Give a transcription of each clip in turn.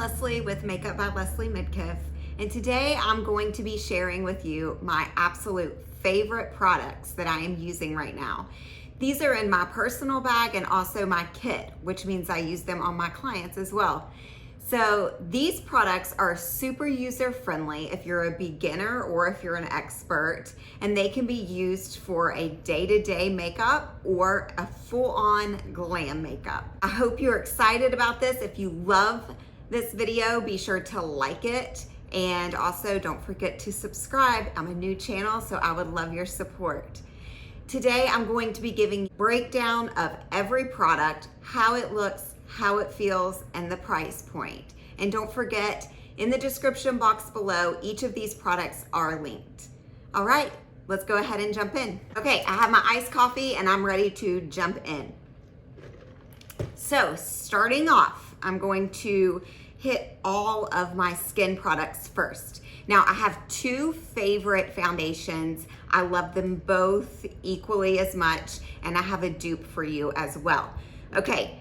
Leslie with Makeup by Leslie Midkiff, and today I'm going to be sharing with you my absolute favorite products that I am using right now. These are in my personal bag and also my kit, which means I use them on my clients as well. So these products are super user friendly if you're a beginner or if you're an expert, and they can be used for a day-to-day makeup or a full-on glam makeup. I hope you're excited about this. If you love this video, be sure to like it, and also don't forget to subscribe. I'm a new channel, so I would love your support. Today I'm going to be giving a breakdown of every product, how it looks, how it feels, and the price point. And don't forget, in the description box below, each of these products are linked. All right, let's go ahead and jump in. Okay, I have my iced coffee and I'm ready to jump in. So starting off, I'm going to hit all of my skin products first. Now I have two favorite foundations. I love them both equally as much, and I have a dupe for you as well. Okay,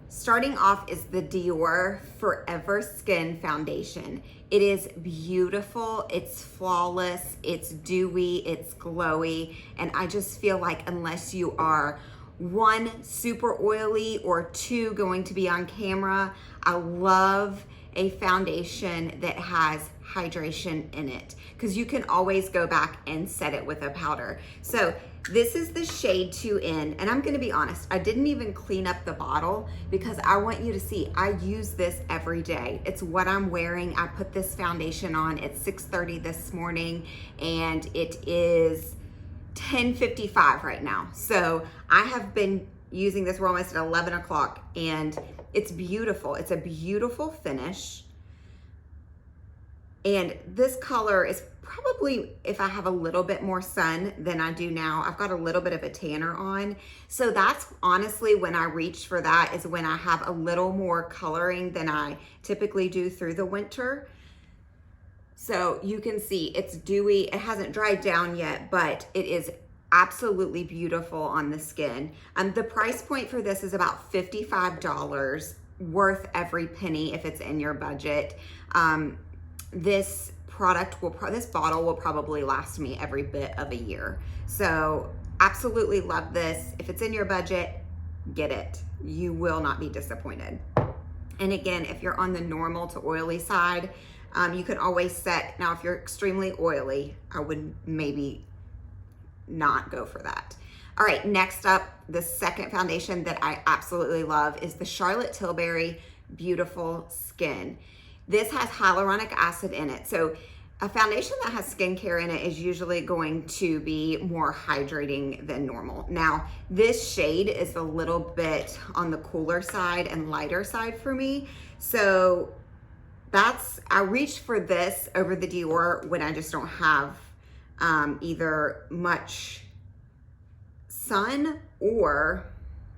starting off is the Dior Forever Skin Foundation. It is beautiful, it's flawless, it's dewy, it's glowy, and I just feel like unless you are one, super oily, or two, going to be on camera, I love a foundation that has hydration in it, because you can always go back and set it with a powder. So this is the shade 2N, and I'm gonna be honest, I didn't even clean up the bottle because I want you to see I use this every day. It's what I'm wearing. I put this foundation on at 6:30 this morning, and it is 10:55 right now. So I have been using this, we're almost at 11 o'clock, and it's beautiful. It's a beautiful finish. And this color is probably, if I have a little bit more sun than I do now, I've got a little bit of a tanner on. So that's honestly when I reach for that, is when I have a little more coloring than I typically do through the winter. So you can see it's dewy. It hasn't dried down yet, but it is absolutely beautiful on the skin. The price point for this is about $55, worth every penny if it's in your budget. This bottle will probably last me every bit of a year. So absolutely love this. If it's in your budget, get it. You will not be disappointed. And again, if you're on the normal to oily side, you can always set, now if you're extremely oily, I would maybe not go for that. All right, next up, the second foundation that I absolutely love is the Charlotte Tilbury Beautiful Skin. This has hyaluronic acid in it. So a foundation that has skincare in it is usually going to be more hydrating than normal. Now, this shade is a little bit on the cooler side and lighter side for me. So I reach for this over the Dior when I just don't have either much sun, or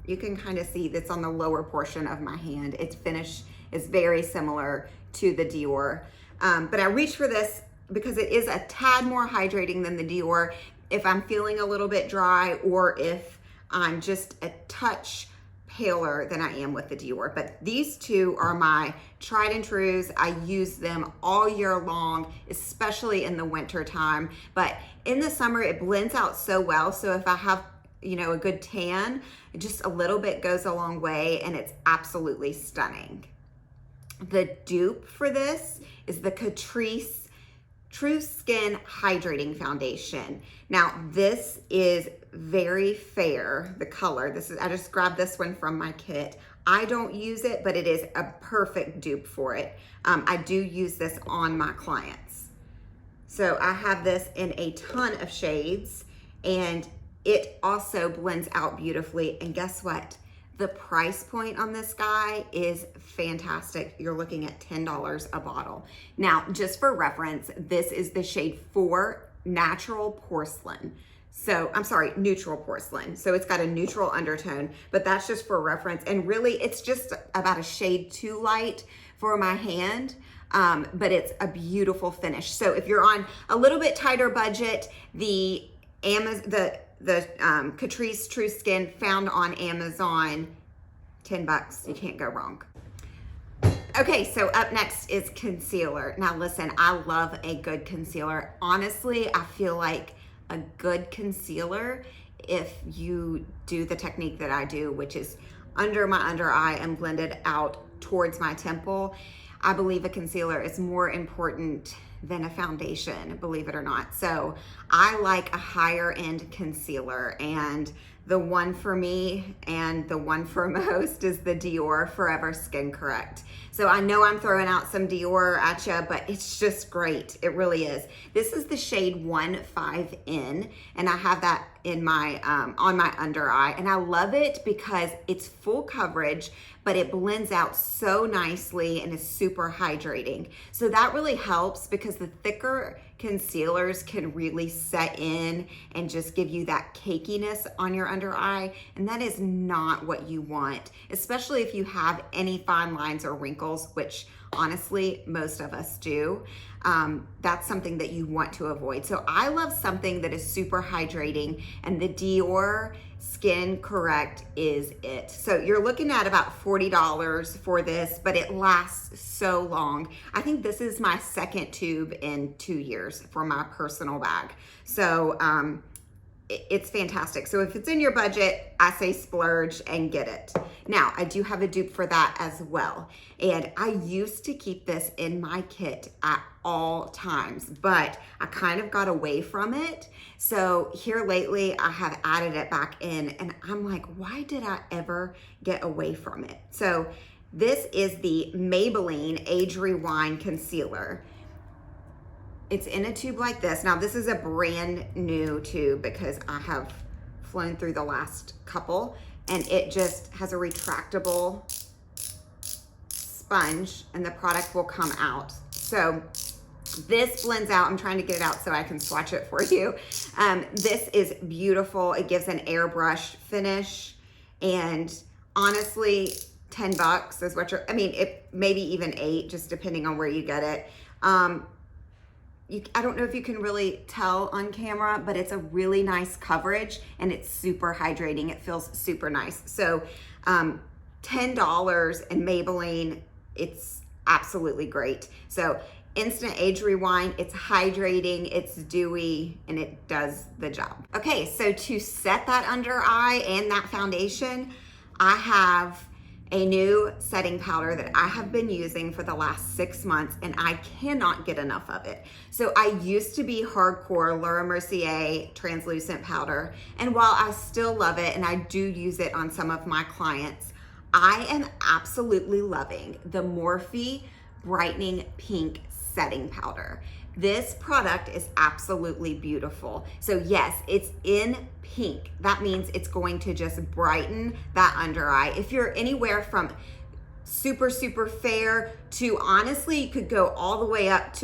you can kind of see that's on the lower portion of my hand. Its finish is very similar to the Dior. But I reach for this because it is a tad more hydrating than the Dior if I'm feeling a little bit dry, or if I'm just a touch paler than I am with the Dior. But these two are my tried and trues. I use them all year long, especially in the winter time. But in the summer, it blends out so well. So if I have, a good tan, just a little bit goes a long way, and it's absolutely stunning. The dupe for this is the Catrice True Skin Hydrating Foundation. Now, this is very fair, the color. I just grabbed this one from my kit. I don't use it, but it is a perfect dupe for it. I do use this on my clients. So I have this in a ton of shades, and it also blends out beautifully. And guess what? The price point on this guy is fantastic. You're looking at $10 a bottle. Now, just for reference, this is the shade 4 Natural Porcelain. So, I'm sorry, Neutral Porcelain. So it's got a neutral undertone, but that's just for reference. And really, it's just about a shade too light for my hand, but it's a beautiful finish. So if you're on a little bit tighter budget, the Catrice True Skin found on Amazon, $10, you can't go wrong. Okay, so up next is concealer. Now listen, I love a good concealer. Honestly, I feel like a good concealer, if you do the technique that I do, which is under my under eye and blend it out towards my temple, I believe a concealer is more important than a foundation, believe it or not. So I like a higher end concealer, and the one for me and the one for most is the Dior Forever Skin Correct. So I know I'm throwing out some Dior at you, but it's just great. It really is. This is the shade 15N, and I have that in my on my under eye, and I love it because it's full coverage, but it blends out so nicely and is super hydrating. So that really helps because the thicker concealers can really set in and just give you that cakiness on your under eye, and that is not what you want, especially if you have any fine lines or wrinkles, which honestly most of us do. That's something that you want to avoid. So I love something that is super hydrating, and the Dior Skin Correct is it. So you're looking at about $40 for this, but it lasts so long. I think this is my second tube in 2 years for my personal bag. So it's fantastic. So if it's in your budget, I say splurge and get it. Now, I do have a dupe for that as well. And I used to keep this in my kit at all times, but I kind of got away from it. So here lately, I have added it back in, and I'm like, why did I ever get away from it? So this is the Maybelline Age Rewind Concealer. It's in a tube like this. Now this is a brand new tube because I have flown through the last couple, and it just has a retractable sponge and the product will come out. So this blends out. I'm trying to get it out so I can swatch it for you. This is beautiful. It gives an airbrush finish, and honestly, 10 bucks is what you're, I mean, it maybe even 8, just depending on where you get it. I don't know if you can really tell on camera, but it's a really nice coverage and it's super hydrating. It feels super nice. So $10 and Maybelline, it's absolutely great. So Instant Age Rewind, it's hydrating, it's dewy, and it does the job. Okay, so to set that under eye and that foundation, I have a new setting powder that I have been using for the last 6 months, and I cannot get enough of it. So I used to be hardcore Laura Mercier translucent powder, and while I still love it and I do use it on some of my clients, I am absolutely loving the Morphe Brightening Pink setting powder. This product is absolutely beautiful. So yes, it's in pink. That means it's going to just brighten that under eye. If you're anywhere from super, super fair to, honestly, you could go all the way up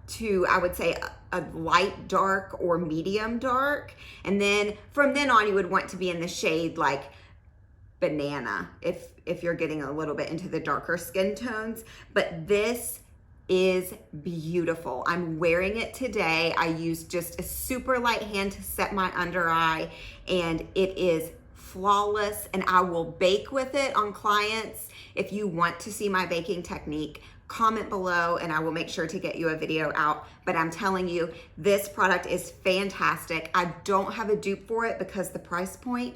to I would say a light dark or medium dark. And then from then on, you would want to be in the shade like banana if you're getting a little bit into the darker skin tones. But this is beautiful. I'm wearing it today. I used just a super light hand to set my under eye, and it is flawless, and I will bake with it on clients. If you want to see my baking technique, comment below and I will make sure to get you a video out. But I'm telling you, this product is fantastic. I don't have a dupe for it because the price point,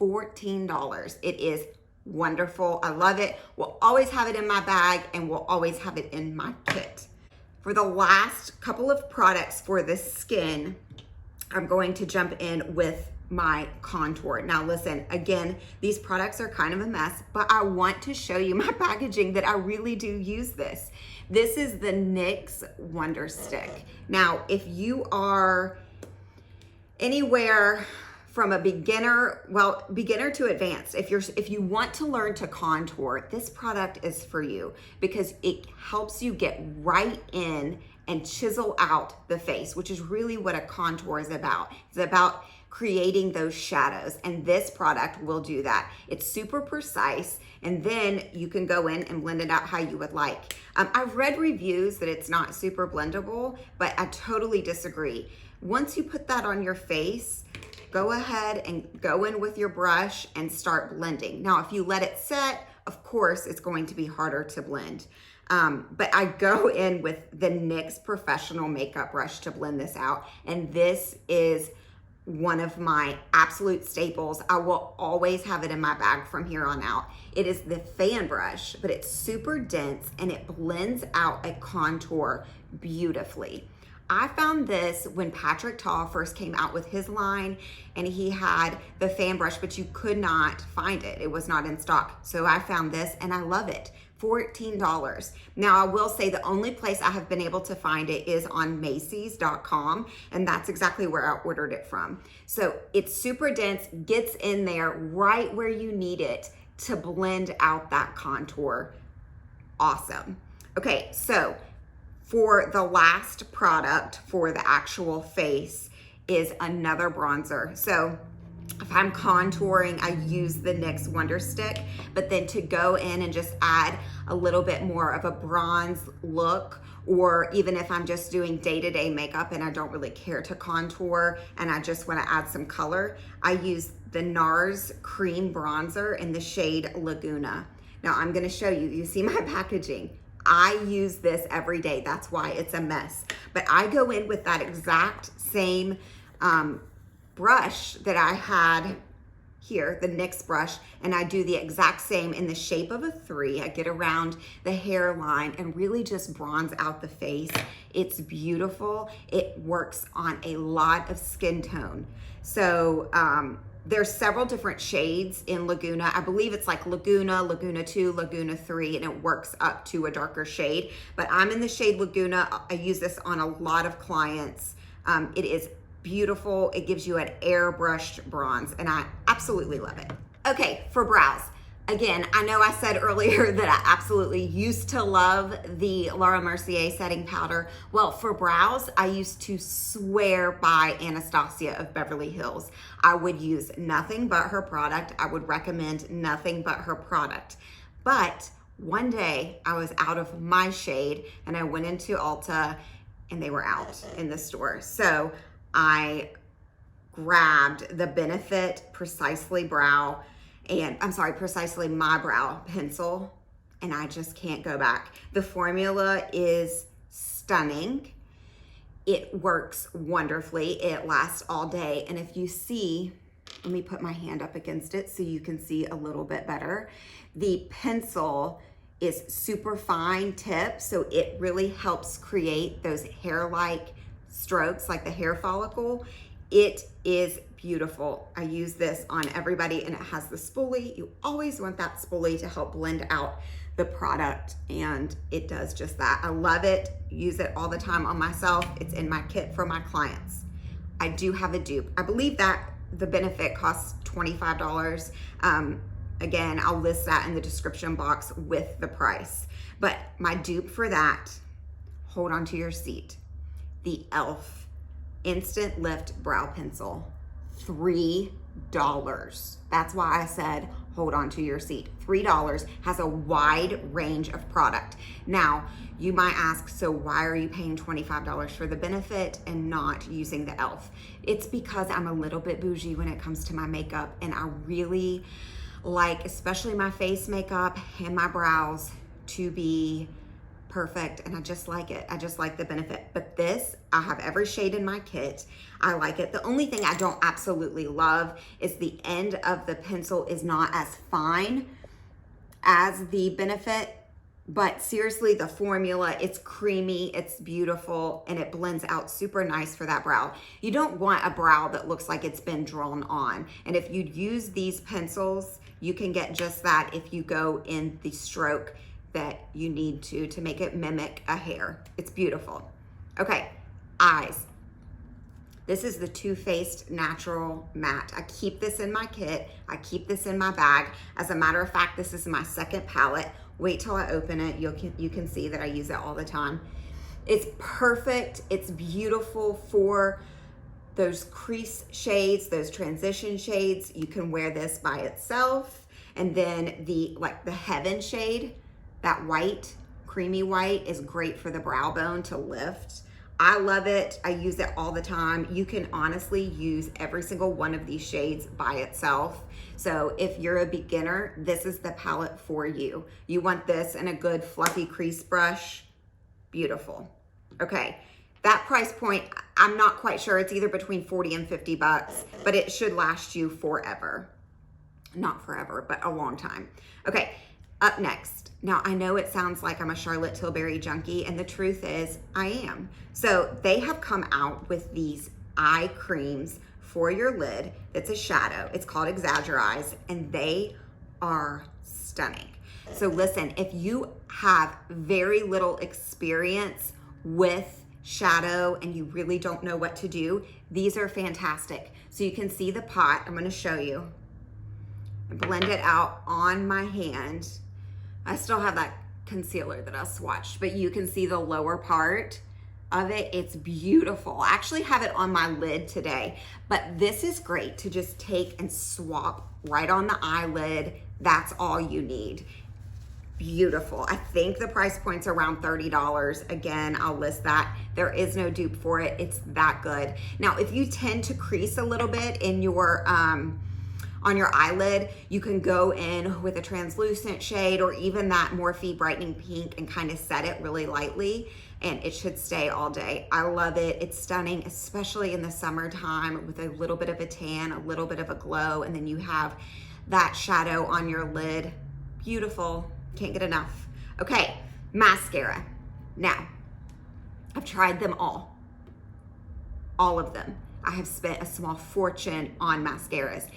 $14. It is wonderful. I love it. We'll always have it in my bag, and we'll always have it in my kit. For the last couple of products for the skin, I'm going to jump in with my contour. Now listen, again, these products are kind of a mess, but I want to show you my packaging that I really do use this. This is the NYX Wonder Stick. Now, if you are anywhere from a beginner to advanced, if you want to learn to contour, this product is for you because it helps you get right in and chisel out the face, which is really what a contour is about. It's about creating those shadows, and this product will do that. It's super precise, and then you can go in and blend it out how you would like. I've read reviews that it's not super blendable, but I totally disagree. Once you put that on your face, go ahead and go in with your brush and start blending. Now, if you let it set of course it's going to be harder to blend. But I go in with the NYX Professional Makeup Brush to blend this out. And this is one of my absolute staples. I will always have it in my bag from here on out. It is the fan brush, but it's super dense and it blends out a contour beautifully. I found this when Patrick Ta first came out with his line, and he had the fan brush, but you could not find it. It was not in stock. So I found this and I love it. $14. Now I will say the only place I have been able to find it is on Macy's.com, and that's exactly where I ordered it from. So it's super dense, gets in there right where you need it to blend out that contour. Awesome. Okay, so for the last product for the actual face is another bronzer. So if I'm contouring, I use the NYX Wonder Stick, but then to go in and just add a little bit more of a bronze look, or even if I'm just doing day-to-day makeup and I don't really care to contour and I just want to add some color, I use the NARS Cream Bronzer in the shade Laguna. Now I'm going to show you, you see my packaging. I use this every day. That's why it's a mess. But I go in with that exact same brush that I had here, the NYX brush, and I do the exact same in the shape of a 3. I get around the hairline and really just bronze out the face. It's beautiful. It works on a lot of skin tone. So there's several different shades in Laguna. I believe it's like Laguna, Laguna 2, Laguna 3, and it works up to a darker shade. But I'm in the shade Laguna. I use this on a lot of clients. It is beautiful. It gives you an airbrushed bronze, and I absolutely love it. Okay, for brows. Again, I know I said earlier that I absolutely used to love the Laura Mercier setting powder. Well, for brows, I used to swear by Anastasia of Beverly Hills. I would use nothing but her product. I would recommend nothing but her product. But one day I was out of my shade and I went into Ulta and they were out in the store. So I grabbed the Benefit Precisely Brow and Precisely My Brow pencil, and I just can't go back. The formula is stunning. It works wonderfully. It lasts all day. And if you see, let me put my hand up against it so you can see a little bit better. The pencil is super fine tip, so it really helps create those hair-like strokes, like the hair follicle. It is beautiful. I use this on everybody, and it has the spoolie. You always want that spoolie to help blend out the product, and it does just that. I love it. Use it all the time on myself. It's in my kit for my clients. I do have a dupe. I believe that the Benefit costs $25. Again, I'll list that in the description box with the price. But my dupe for that, hold on to your seat, the e.l.f. Instant Lift Brow Pencil, $3. That's why I said hold on to your seat. $3, has a wide range of product. Now, you might ask, so why are you paying $25 for the Benefit and not using the e.l.f.? It's because I'm a little bit bougie when it comes to my makeup, and I really like, especially my face makeup and my brows, to be perfect, and I just like it. I just like the Benefit. But this, I have every shade in my kit. I like it. The only thing I don't absolutely love is the end of the pencil is not as fine as the Benefit, but seriously, the formula, it's creamy, it's beautiful, and it blends out super nice for that brow. You don't want a brow that looks like it's been drawn on. And if you use these pencils, you can get just that if you go in the stroke that you need to make it mimic a hair. It's beautiful. Okay, eyes. This is the Too Faced Natural Matte. I keep this in my kit. I keep this in my bag. As a matter of fact, this is my second palette. Wait till I open it. You can see that I use it all the time. It's perfect. It's beautiful for those crease shades, those transition shades. You can wear this by itself. And then the Heaven shade, that white, creamy white, is great for the brow bone to lift. I love it. I use it all the time. You can honestly use every single one of these shades by itself. So if you're a beginner, this is the palette for you. You want this in a good fluffy crease brush. Beautiful. Okay, that price point, I'm not quite sure. It's either between 40 and 50 bucks, but it should last you forever. Not forever, but a long time. Okay, up next. Now, I know it sounds like I'm a Charlotte Tilbury junkie, and the truth is I am. So they have come out with these eye creams for your lid. It's a shadow. It's called Exaggerize, and they are stunning. So listen, if you have very little experience with shadow and you really don't know what to do, these are fantastic. So you can see the pot. I'm going to show you. Blend it out on my hand. I still have that concealer that I swatched, but you can see the lower part of it. It's beautiful. I actually have it on my lid today, but this is great to just take and swap right on the eyelid. That's all you need. Beautiful. I think the price point's around $30. Again, I'll list that. There is no dupe for it. It's that good. Now, if you tend to crease a little bit in your on your eyelid, you can go in with a translucent shade or even that Morphe brightening pink and kind of set it really lightly, and it should stay all day. I love it. It's stunning, especially in the summertime with a little bit of a tan, a little bit of a glow, and then you have that shadow on your lid. Beautiful. Can't get enough. Okay, mascara. Now, I've tried them all of them. I have spent a small fortune on mascaras.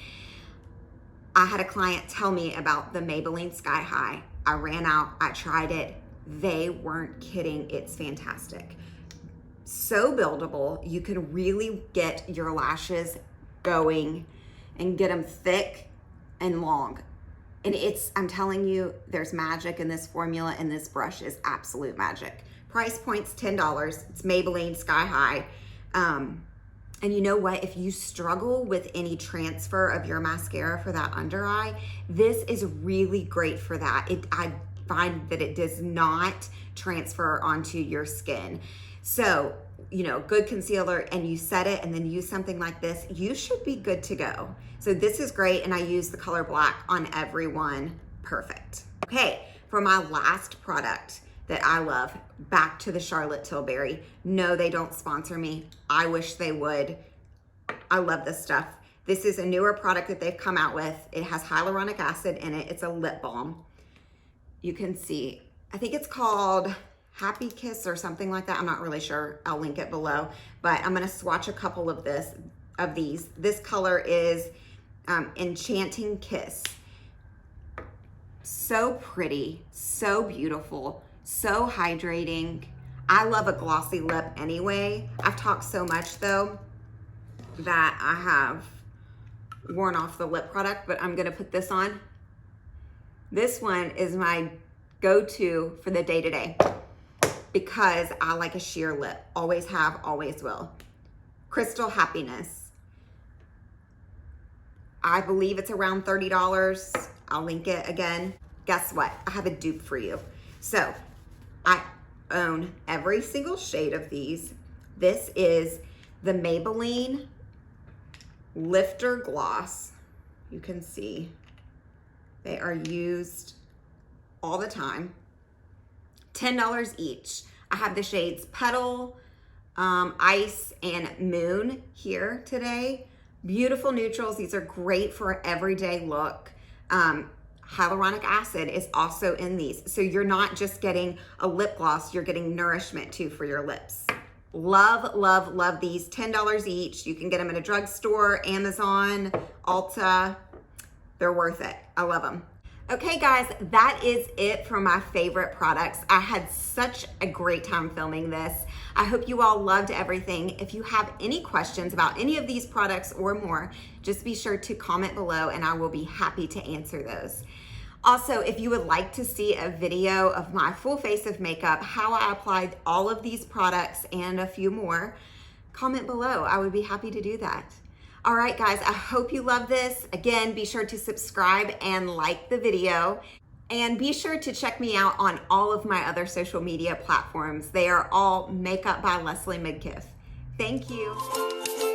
I had a client tell me about the Maybelline Sky High. I ran out, I tried it. They weren't kidding, it's fantastic. So buildable, you can really get your lashes going and get them thick and long. And I'm telling you, there's magic in this formula, and this brush is absolute magic. Price point's $10, it's Maybelline Sky High. And you know what? If you struggle with any transfer of your mascara for that under eye, this is really great for that. I find that it does not transfer onto your skin. So, you know, good concealer and you set it and then use something like this, you should be good to go. So this is great, and I use the color black on everyone. Perfect. Okay, for my last product that I love, back to the Charlotte Tilbury. No, they don't sponsor me. I wish they would. I love this stuff. This is a newer product that they've come out with. It has hyaluronic acid in it. It's a lip balm. You can see, I think it's called happikiss or something like that. I'm not really sure. I'll link it below, but I'm gonna swatch a couple of these. This color is Enchanting Kiss. So pretty, so beautiful, so hydrating. I love a glossy lip anyway. I've talked so much though that I have worn off the lip product, but I'm gonna put this on. This one is my go-to for the day-to-day because I like a sheer lip. Always have, always will. Crystal Happiness. I believe it's around $30. I'll link it again. Guess what? I have a dupe for you. So I own every single shade of these. This is the Maybelline Lifter Gloss. You can see they are used all the time. $10 each. I have the shades Petal, Ice, and Moon here today. Beautiful neutrals. These are great for an everyday look. Hyaluronic acid is also in these. So you're not just getting a lip gloss, you're getting nourishment too for your lips. Love, love, love these. $10 each. You can get them at a drugstore, Amazon, Ulta. They're worth it. I love them. Okay guys, that is it for my favorite products. I had such a great time filming this. I hope you all loved everything. If you have any questions about any of these products or more, just be sure to comment below and I will be happy to answer those. Also, if you would like to see a video of my full face of makeup, how I applied all of these products and a few more, comment below. I would be happy to do that. All right, guys, I hope you love this. Again, be sure to subscribe and like the video. And be sure to check me out on all of my other social media platforms. They are all Makeup by Leslie Midkiff. Thank you.